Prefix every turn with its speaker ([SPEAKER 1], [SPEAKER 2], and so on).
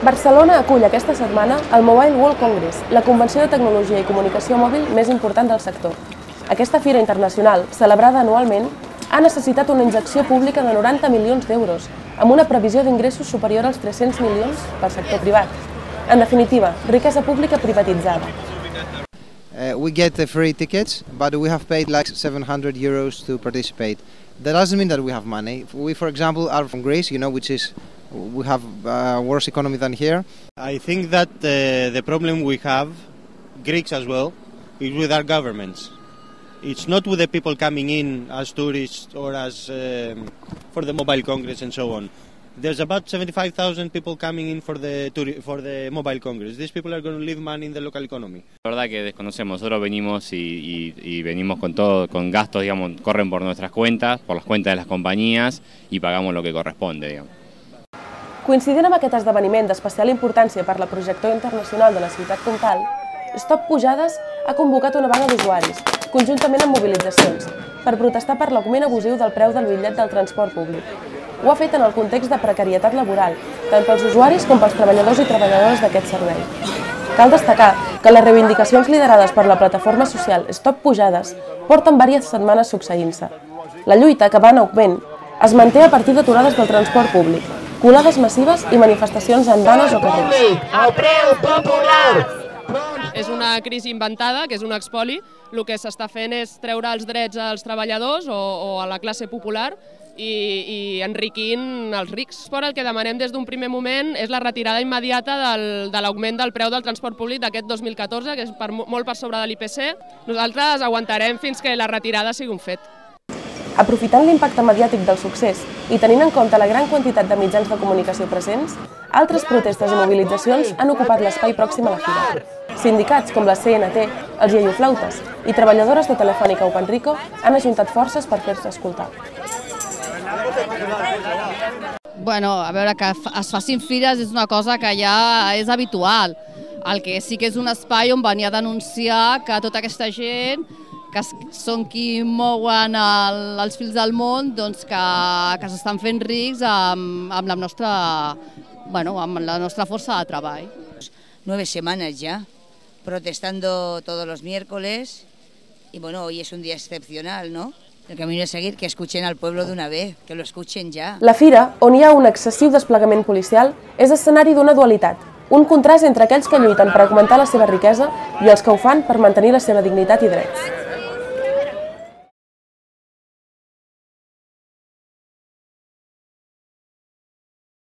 [SPEAKER 1] Barcelona acull aquesta setmana el Mobile World Congress, la convenció de tecnologia i comunicació mòbil més important del sector. Aquesta fira internacional, celebrada anualment, ha necessitat una injecció pública de 90 milions d'euros, amb una previsió d'ingressos superior als 300 milions pel sector privat. En definitiva, riquesa pública privatitzada.
[SPEAKER 2] We get the free tickets, but we have paid like 700 euros to participate. That doesn't mean that we have money. We, for example, are from Greece, which is we have a worse economy than here.
[SPEAKER 3] I think that the problem we have, Greeks as well, is with our governments. It's not with the people coming in as tourists or as for the Mobile Congress and so on. There's about 75,000 people coming in for the Mobile Congress. These people are going to leave money in the local economy.
[SPEAKER 4] La verdad que desconocemos, nosotros venimos y venimos con todo, con gastos, digamos, corren por nuestras cuentas, por las cuentas de las compañías y pagamos lo que corresponde, digamos.
[SPEAKER 1] Coincidint amb aquest esdeveniment d'especial importància per la projecció internacional de la ciutat comtal, Stop Pujades ha convocat una vaga d'usuaris, conjuntament amb mobilitzacions, per protestar per l'augment abusiu del preu del bitllet del transport públic. Ho ha fet en el context de precarietat laboral, tant pels usuaris com pels treballadors i treballadores d'aquest servei. Cal destacar que les reivindicacions liderades per la plataforma social Stop Pujades porten diverses setmanes succeint-se. La lluita, que va en augment, es manté a partir d'aturades del transport públic, colades massives i manifestacions en andanes o carrers.
[SPEAKER 5] El preu popular!
[SPEAKER 6] És una crisi inventada, que és un espoli. El que s'està fent és treure els drets als treballadors o a la classe popular i enriquint els rics. Però el que demanem des d'un primer moment és la retirada immediata de l'augment del preu del transport públic d'aquest 2014, que és molt per sobre de l'IPC. Nosaltres aguantarem fins que la retirada sigui un fet.
[SPEAKER 1] Aprofitant l'impacte mediàtic del succés i tenint en compte la gran quantitat de mitjans de comunicació presents, altres protestes i mobilitzacions han ocupat l'espai pròxim a la fira. Sindicats com la CNT, els iaioflautes i treballadores de Telefònica o Panrico han ajuntat forces per fer-se escoltar.
[SPEAKER 7] Bueno, a veure, que es facin fires és una cosa que ja és habitual. El que sí que és un espai on venia a denunciar que tota aquesta gent que són qui mouen els fils del món, doncs que s'estan fent rics amb la nostra força de treball.
[SPEAKER 8] 9 semanas ya, protestando todos los miércoles y bueno, hoy es un día excepcional, ¿no? El camino es seguir, que escuchen al pueblo de una vez, que lo escuchen ya.
[SPEAKER 1] La fira, on hi ha un excessiu desplegament policial, és escenari d'una dualitat, un contrast entre aquells que lluiten per augmentar la seva riquesa i els que ho fan per mantenir la seva dignitat i drets.